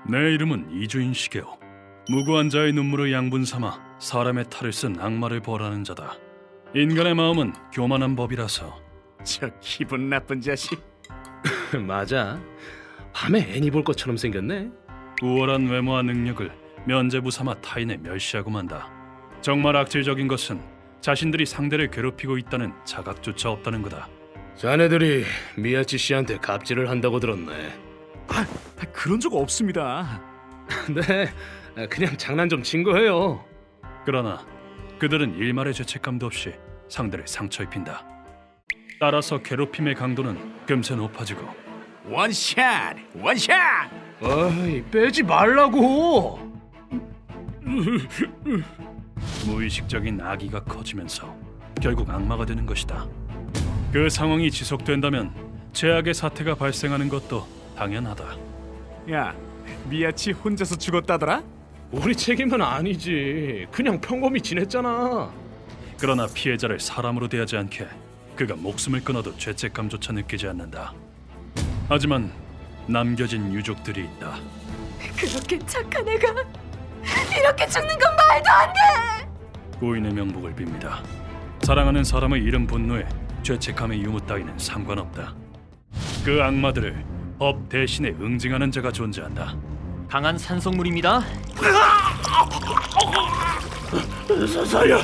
내 이름은 이주인 시게오. 무고한 자의 눈물을 양분 삼아 사람의 탈을 쓴 악마를 벌하는 자다. 인간의 마음은 교만한 법이라서. 저 기분 나쁜 자식. 맞아. 밤에 애니 볼 것처럼 생겼네. 우월한 외모와 능력을 면죄부 삼아 타인을 멸시하고 만다. 정말 악질적인 것은 자신들이 상대를 괴롭히고 있다는 자각조차 없다는 거다. 자네들이 미야치 씨한테 갑질을 한다고 들었네. 그런 적 없습니다. 네, 그냥 장난 좀 친 거예요. 그러나 그들은 일말의 죄책감도 없이 상대를 상처 입힌다. 따라서 괴롭힘의 강도는 금세 높아지고 원샷, 원샷. 어이, 빼지 말라고. 무의식적인 악의가 커지면서 결국 악마가 되는 것이다. 그 상황이 지속된다면 죄악의 사태가 발생하는 것도 당연하다. 야, 미야치 혼자서 죽었다더라? 우리 책임은 아니지. 그냥 평범히 지냈잖아. 그러나 피해자를 사람으로 대하지 않게 그가 목숨을 끊어도 죄책감조차 느끼지 않는다. 하지만 남겨진 유족들이 있다. 그렇게 착한 애가 이렇게 죽는 건 말도 안 돼! 고인의 명복을 빕니다. 사랑하는 사람을 잃은 분노에 죄책감의 유무 따위는 상관없다. 그 악마들을 법 대신에 응징하는 자가 존재한다. 강한 산성물입니다. 살려.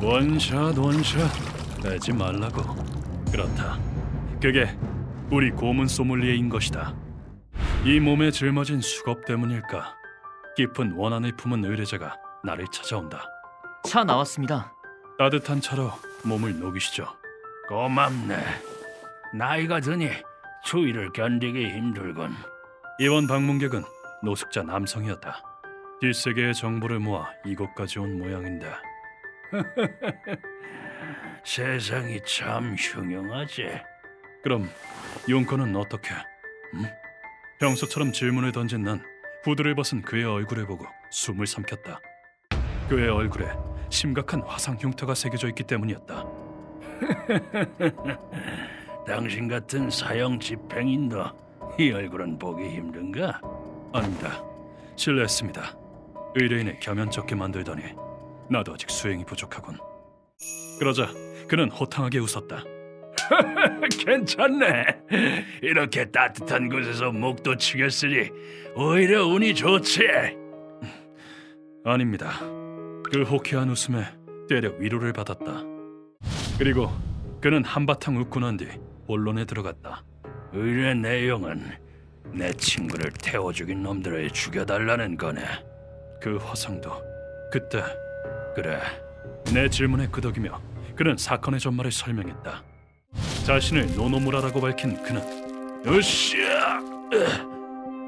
원샷 빼지 말라고. 그렇다. 그게 우리 고문 소믈리에인 것이다. 이 몸에 짊어진 수갑 때문일까? 깊은 원한을 품은 의뢰자가 나를 찾아온다. 차 나왔습니다. 따뜻한 차로 몸을 녹이시죠. 고맙네. 나이가 드니 추위를 견디기 힘들군. 이번 방문객은 노숙자 남성이었다. 뒷세계의 정보를 모아 이곳까지 온 모양인데 세상이 참 흉흉하지. 그럼 용건은 어떻게? 평소처럼 질문을 던진 난 후드를 벗은 그의 얼굴을 보고 숨을 삼켰다. 그의 얼굴에 심각한 화상 흉터가 새겨져 있기 때문이었다. 당신 같은 사형 집행인도 이 얼굴은 보기 힘든가? 아닙니다. 실례했습니다. 의뢰인을 겸연쩍게 만들더니 나도 아직 수행이 부족하군. 그러자 그는 호탕하게 웃었다. 괜찮네. 이렇게 따뜻한 곳에서 목도 치겠으니 오히려 운이 좋지. 아닙니다. 그 호쾌한 웃음에 때려 위로를 받았다. 그리고 그는 한바탕 웃고 난 뒤 본론에 들어갔다. 의뢰 내용은 내 친구를 태워 죽인 놈들을 죽여달라는 거네. 그 화상도 그때 그래. 내 질문에 끄덕이며 그는 사건의 전말을 설명했다. 자신을 노노무라라고 밝힌 그는 으쌰!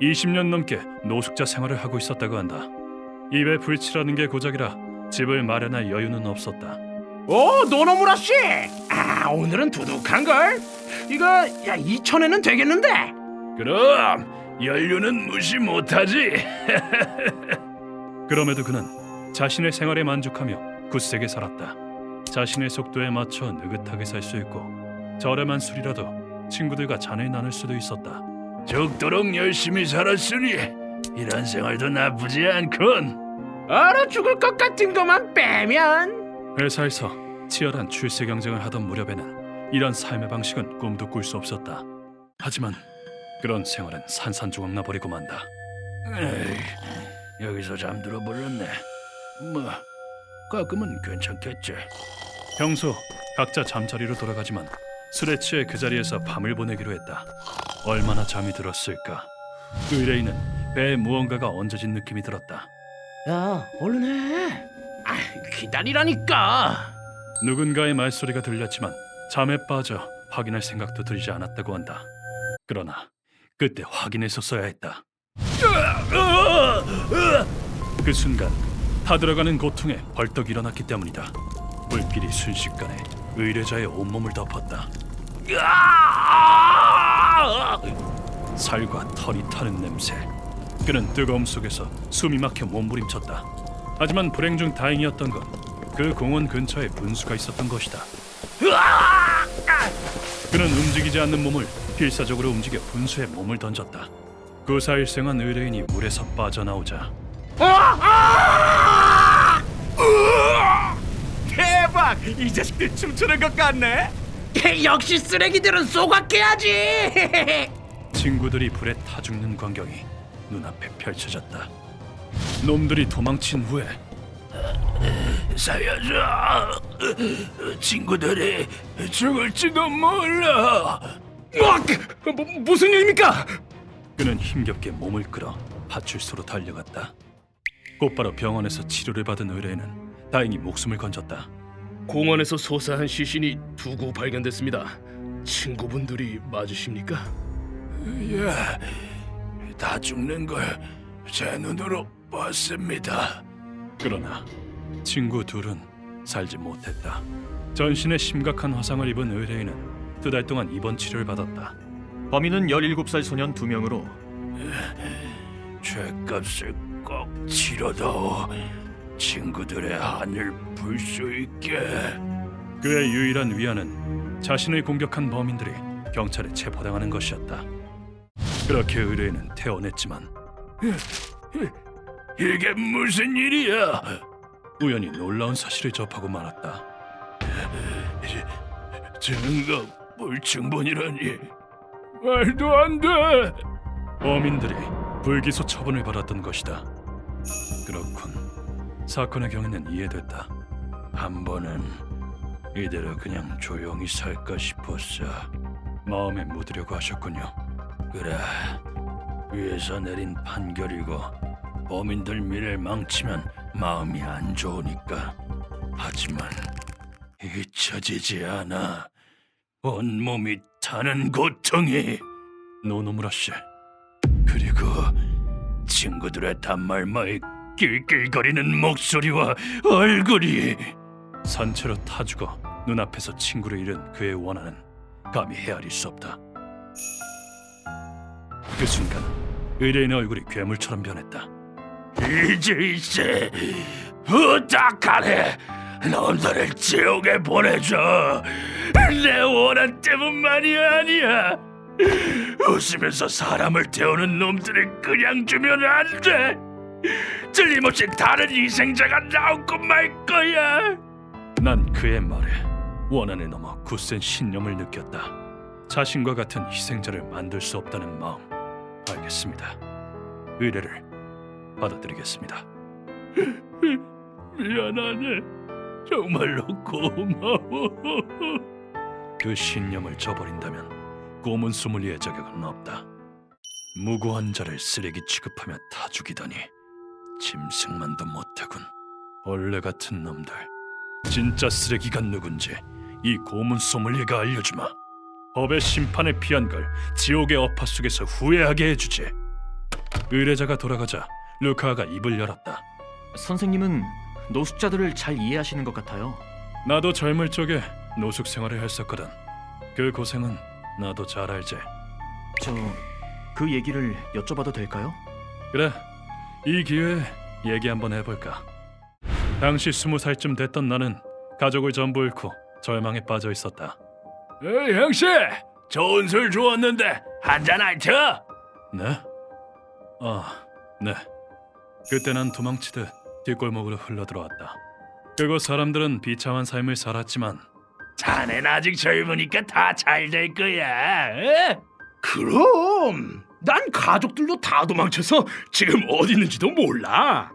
20년 넘게 노숙자 생활을 하고 있었다고 한다. 입에 불치라는 게 고작이라 집을 마련할 여유는 없었다. 오, 노노무라 씨. 오늘은 두둑한 걸. 이거 2,000엔은 되겠는데. 그럼 연료는 무시 못하지. 그럼에도 그는 자신의 생활에 만족하며 굳세게 살았다. 자신의 속도에 맞춰 느긋하게 살 수 있고 저렴한 술이라도 친구들과 잔을 나눌 수도 있었다. 죽도록 열심히 살았으니 이런 생활도 나쁘지 않군. 얼어 죽을 것 같은 것만 빼면. 회사에서 치열한 출세 경쟁을 하던 무렵에는 이런 삶의 방식은 꿈도 꿀 수 없었다. 하지만 그런 생활은 산산조각 나버리고 만다. 에이, 여기서 잠들어 버렸네. 뭐 가끔은 괜찮겠지. 평소 각자 잠자리로 돌아가지만 술에 취해 그 자리에서 밤을 보내기로 했다. 얼마나 잠이 들었을까. 의뢰인은 배에 무언가가 얹어진 느낌이 들었다. 야, 얼른 해. 기다리라니까. 누군가의 말소리가 들렸지만 잠에 빠져 확인할 생각도 들지 않았다고 한다. 그러나 그때 확인했었어야 했다. 그 순간 타들어가는 고통에 벌떡 일어났기 때문이다. 불길이 순식간에 의뢰자의 온몸을 덮었다. 살과 털이 타는 냄새. 그는 뜨거움 속에서 숨이 막혀 몸부림쳤다. 하지만 불행 중 다행이었던 건 그 공원 근처에 분수가 있었던 것이다. 그는 움직이지 않는 몸을 필사적으로 움직여 분수에 몸을 던졌다. 구사일생한 의뢰인이 물에서 빠져나오자 대박! 이 자식들 춤추는 것 같네. 역시 쓰레기들은 쏘각해야지. 친구들이 불에 타 죽는 광경이 눈앞에 펼쳐졌다. 놈들이 도망친 후에 살려줘. 친구들이 죽을지도 몰라. 무슨 일입니까? 그는 힘겹게 몸을 끌어 파출소로 달려갔다. 곧바로 병원에서 치료를 받은 의뢰인은 다행히 목숨을 건졌다. 공원에서 소사한 시신이 두 구 발견됐습니다. 친구분들이 맞으십니까? 예, 다 죽는 걸 제 눈으로 봤습니다. 그러나 친구 둘은 살지 못했다. 전신에 심각한 화상을 입은 의뢰인은 2달 동안 입원 치료를 받았다. 범인은 17살 소년 2명으로 죄값을 꼭 치러다오. 친구들의 한을 불 수 있게. 그의 유일한 위안은 자신을 공격한 범인들이 경찰에 체포당하는 것이었다. 그렇게 의뢰인은 퇴원했지만 이게 무슨 일이야? 우연히 놀라운 사실을 접하고 말았다. 증거 불충분이라니. 말도 안 돼. 범인들이 불기소 처분을 받았던 것이다. 그렇군. 사건의 경위는 이해됐다. 한 번은 이대로 그냥 조용히 살까 싶었어. 마음에 묻으려고 하셨군요. 그래, 위에서 내린 판결이고 범인들 미래를 망치면 마음이 안 좋으니까. 하지만 잊혀지지 않아. 온몸이 타는 고통이. 노노무라 씨, 그리고 친구들의 단말마의 낄낄거리는 목소리와 얼굴이. 산채로 타 죽어 눈앞에서 친구를 잃은 그의 원한은 감히 헤아릴 수 없다. 그 순간 의뢰인의 얼굴이 괴물처럼 변했다. 이제 부탁하네. 놈들을 지옥에 보내줘. 내 원한 때문만이 아니야. 웃으면서 사람을 태우는 놈들을 그냥 주면 안 돼. 틀림없이 다른 희생자가 나오고 말 거야. 난 그의 말에 원한을 넘어 굳센 신념을 느꼈다. 자신과 같은 희생자를 만들 수 없다는 마음. 알겠습니다. 의뢰를 받아들이겠습니다. 미안하네. 정말로 고마워. 그 신념을 저버린다면 고문 소믈리에 자격은 없다. 무고한 자를 쓰레기 취급하며 타 죽이다니 짐승만도 못하군. 벌레 같은 놈들. 진짜 쓰레기가 누군지 이 고문 소믈리에가 알려주마. 법의 심판을 피한 걸 지옥의 어파 속에서 후회하게 해주지. 의뢰자가 돌아가자 루카가 입을 열었다. 선생님은 노숙자들을 잘 이해하시는 것 같아요. 나도 젊을 적에 노숙 생활을 했었거든. 그 고생은 나도 잘 알지. 저 그 얘기를 여쭤봐도 될까요? 그래, 이 기회에 얘기 한번 해볼까. 당시 20살쯤 됐던 나는 가족을 전부 잃고 절망에 빠져 있었다. 형씨, 좋은 술 주었는데 한잔 할터? 네? 네. 그때 난 도망치듯 뒷골목으로 흘러들어왔다. 그곳 사람들은 비참한 삶을 살았지만 자넨 아직 젊으니까 다 잘 될 거야. 에? 그럼 난 가족들도 다 도망쳐서 지금 어디 있는지도 몰라.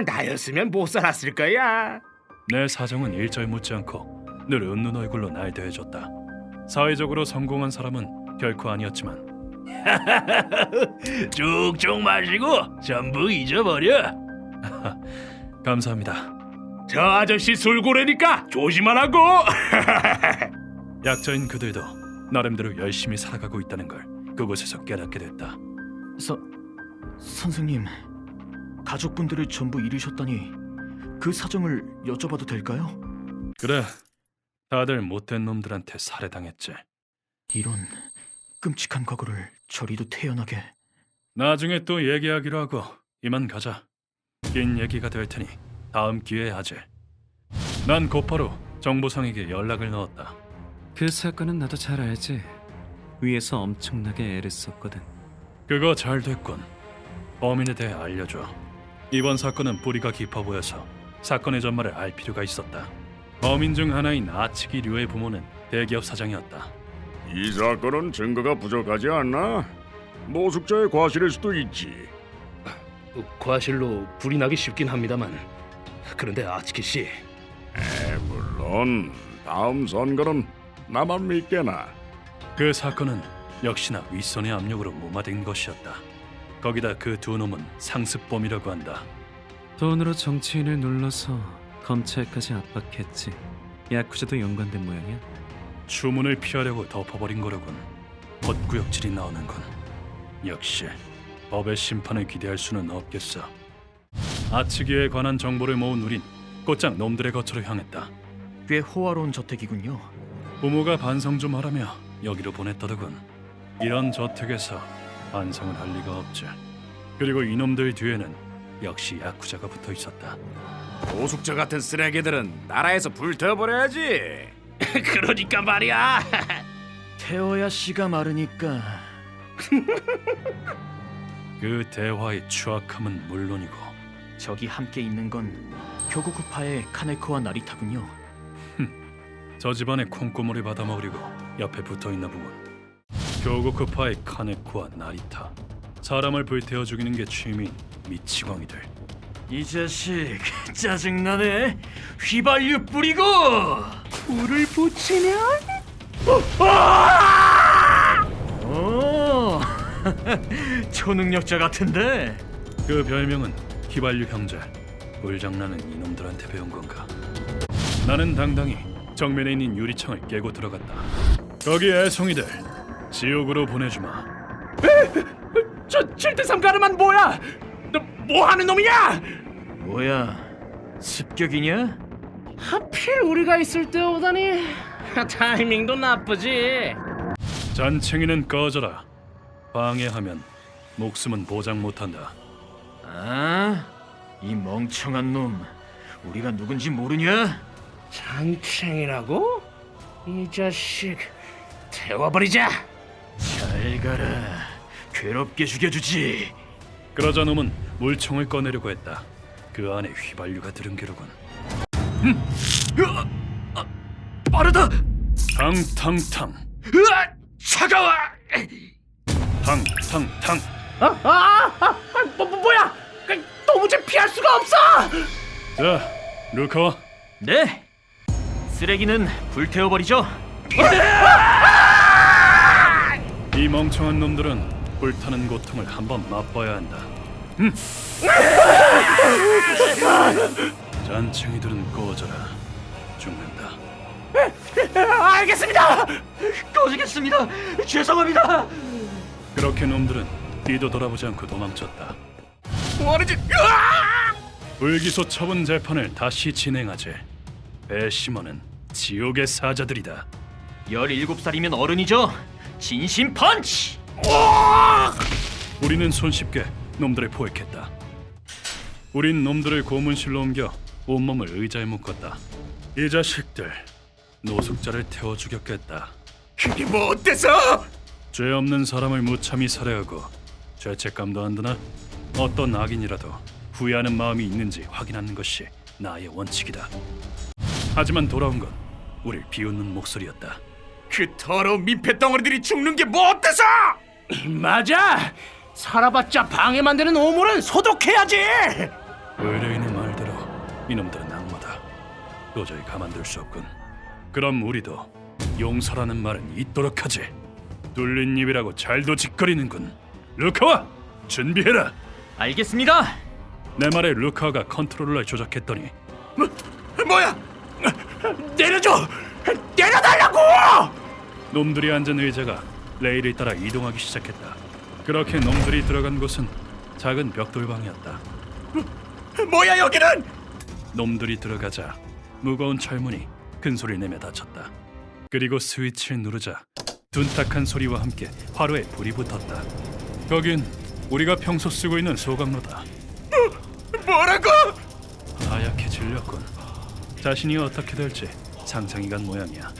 나였으면 못 살았을 거야. 내 사정은 일절 묻지 않고 늘 웃는 얼굴로 날 대해줬다. 사회적으로 성공한 사람은 결코 아니었지만 쭉쭉 마시고 전부 잊어버려. 감사합니다. 저 아저씨 술고래니까 조심하라고. 약자인 그들도 나름대로 열심히 살아가고 있다는 걸 그곳에서 깨닫게 됐다. 선생님, 가족분들을 전부 잃으셨다니 그 사정을 여쭤봐도 될까요? 그래, 다들 못된 놈들한테 살해당했지. 이런 끔찍한 과거를 저리도 태연하게. 나중에 또 얘기하기로 하고 이만 가자. 긴 얘기가 될 테니 다음 기회에 하지. 난 곧바로 정보상에게 연락을 넣었다. 그 사건은 나도 잘 알지. 위에서 엄청나게 애를 썼거든. 그거 잘 됐군. 범인에 대해 알려줘. 이번 사건은 뿌리가 깊어 보여서 사건의 전말을 알 필요가 있었다. 범인 중 하나인 아츠기 류의 부모는 대기업 사장이었다. 이 사건은 증거가 부족하지 않나? 노숙자의 과실일 수도 있지. 과실로 불이 나기 쉽긴 합니다만 그런데 아츠키 씨, 물론 다음 선거는 나만 믿게나. 그 사건은 역시나 윗선의 압력으로 무마된 것이었다. 거기다 그 두 놈은 상습범이라고 한다. 돈으로 정치인을 눌러서 검찰까지 압박했지. 야쿠자도 연관된 모양이야. 추문을 피하려고 덮어버린 거로군. 헛구역질이 나오는군. 역시 법의 심판을 기대할 수는 없겠어. 아츠기에 관한 정보를 모은 우린 곧장 놈들의 거처로 향했다. 꽤 호화로운 저택이군요. 부모가 반성 좀 하라며 여기로 보냈더더군. 이런 저택에서 반성을 할 리가 없지. 그리고 이놈들 뒤에는 역시 야쿠자가 붙어 있었다. 노숙자 같은 쓰레기들은 나라에서 불태워버려야지. 그러니까 말이야. 태워야 씨가 마르니까. 그 대화의 추악함은 물론이고 저기 함께 있는 건 교구쿠파의 카네코와 나리타군요. 저 집안의 콩고물을 받아먹으려고 옆에 붙어있나 보군. 교구쿠파의 카네코와 나리타. 사람을 불태워 죽이는 게 취미인 미치광이들. 이 자식 짜증나네. 휘발유 뿌리고 불을 붙이면 오 초능력자 같은데. 그 별명은 휘발유 형제. 불장난은 이놈들한테 배운 건가? 나는 당당히 정면에 있는 유리창을 깨고 들어갔다. 거기 애송이들 지옥으로 보내주마. 저 7대3 가르만 뭐야? 너 뭐 하는 놈이냐? 뭐야 습격이냐? 하필 우리가 있을 때 오다니. 타이밍도 나쁘지. 잔챙이는 꺼져라. 방해하면 목숨은 보장 못한다. 아? 이 멍청한 놈 우리가 누군지 모르냐? 잔챙이라고? 이 자식 태워버리자. 잘 가라. 괴롭게 죽여주지. 그러자 놈은 물총을 꺼내려고 했다. 그 안에 휘발유가 들은 게로군. 빠르다. 탕탕탕 차가워. 탕탕탕. 뭐야? 도무지 피할 수가 없어. 자, 루카와. 네. 쓰레기는 불태워버리죠. 이 멍청한 놈들은 불타는 고통을 한번 맛봐야 한다. 잔챙이들은 꺼져라. 죽는다. 알겠습니다. 꺼지겠습니다. 죄송합니다. 그렇게 놈들은 뒤도 돌아보지 않고 도망쳤다. 뭐하는지. 불기소 처분 재판을 다시 진행하지. 배심원은 지옥의 사자들이다. 17살이면 어른이죠. 진심 펀치. 우리는 손쉽게 놈들을 포획했다. 우린 놈들을 고문실로 옮겨 온몸을 의자에 묶었다. 이 자식들 노숙자를 태워 죽였겠다. 그게 뭐 어때서? 죄 없는 사람을 무참히 살해하고 죄책감도 안 드나? 어떤 악인이라도 후회하는 마음이 있는지 확인하는 것이 나의 원칙이다. 하지만 돌아온 건 우릴 비웃는 목소리였다. 그 더러운 민폐 덩어리들이 죽는 게 뭐 어때서? 맞아. 살아봤자 방해 만드는 오물은 소독해야지. 의뢰인의 말대로 이놈들은 악마다. 도저히 가만둘 수 없군. 그럼 우리도 용서라는 말은 잊도록 하지. 뚫린 입이라고 잘도 짓거리는군. 루카와 준비해라. 알겠습니다. 내 말에 루카가 컨트롤러를 조작했더니 뭐야? 내려줘. 내려달라고. 놈들이 앉은 의자가 레일을 따라 이동하기 시작했다. 그렇게 놈들이 들어간 곳은 작은 벽돌방이었다. 뭐야 여기는? 놈들이 들어가자 무거운 철문이 큰 소리를 내며 닫혔다. 그리고 스위치를 누르자 둔탁한 소리와 함께 화로에 불이 붙었다. 거긴 우리가 평소 쓰고 있는 소각로다. 뭐라고? 하얗게 질렸군. 자신이 어떻게 될지 상상이 간 모양이야.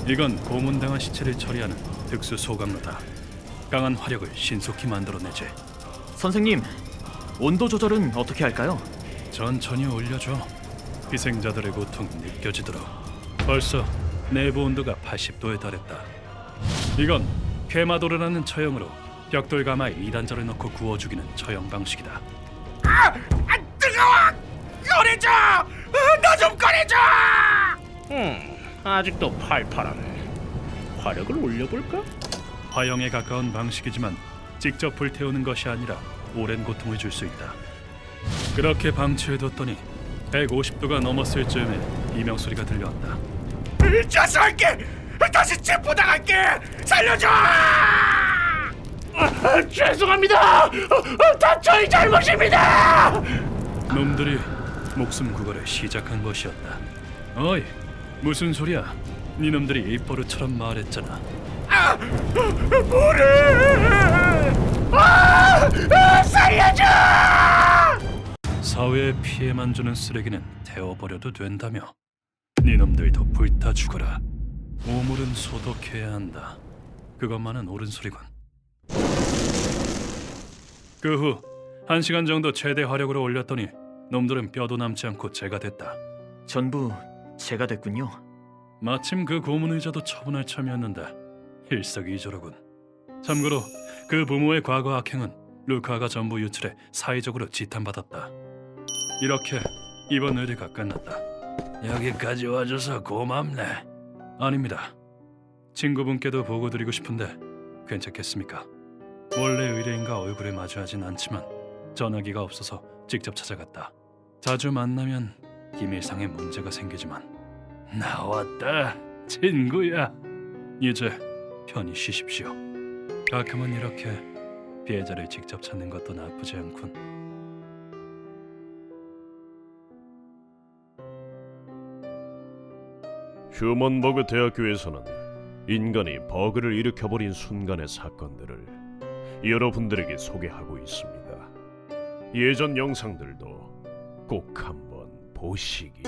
이건 고문당한 시체를 처리하는 특수 소각로다. 강한 화력을 신속히 만들어내지. 선생님, 온도 조절은 어떻게 할까요? 천천히 올려줘. 희생자들의 고통이 느껴지도록. 벌써 내부 온도가 80도에 달했다. 이건 케마도르라는 처형으로 벽돌 가마에 이단자를 넣고 구워 죽이는 처형 방식이다. 뜨거워! 꺼내줘! 나 좀 꺼내줘! 아직도 팔팔하네. 화력을 올려볼까? 화형에 가까운 방식이지만 직접 불태우는 것이 아니라 오랜 고통을 줄 수 있다. 그렇게 방치해뒀더니 150도가 넘었을 즈음에 비명 소리가 들려왔다. 자수할게! 다시 체포당할게! 살려줘! 죄송합니다. 다 저희 잘못입니다. 놈들이 목숨 구걸을 시작한 것이었다. 어이, 무슨 소리야? 네 놈들이 입버릇처럼 말했잖아. 살려줘! 사회에 피해만 주는 쓰레기는 태워버려도 된다며. 네 놈들도 불타 죽어라. 오물은 소독해야 한다. 그것만은 옳은 소리군. 그 후 1시간 정도 최대 화력으로 올렸더니 놈들은 뼈도 남지 않고 재가 됐다. 전부 제가 됐군요. 마침 그 고문 의자도 처분할 참이었는데 일석이조로군. 참고로 그 부모의 과거 악행은 루카가 전부 유출해 사회적으로 지탄받았다. 이렇게 이번 의뢰가 끝났다. 여기까지 와줘서 고맙네. 아닙니다. 친구분께도 보고 드리고 싶은데 괜찮겠습니까? 원래 의뢰인과 얼굴을 마주하진 않지만 전화기가 없어서 직접 찾아갔다. 자주 만나면 기밀상의 문제가 생기지만. 나왔다, 친구야. 이제 편히 쉬십시오. 가끔은 이렇게 피해자를 직접 찾는 것도 나쁘지 않군. 휴먼버그 대학교에서는 인간이 버그를 일으켜버린 순간의 사건들을 여러분들에게 소개하고 있습니다. 예전 영상들도 꼭 한번 보시길.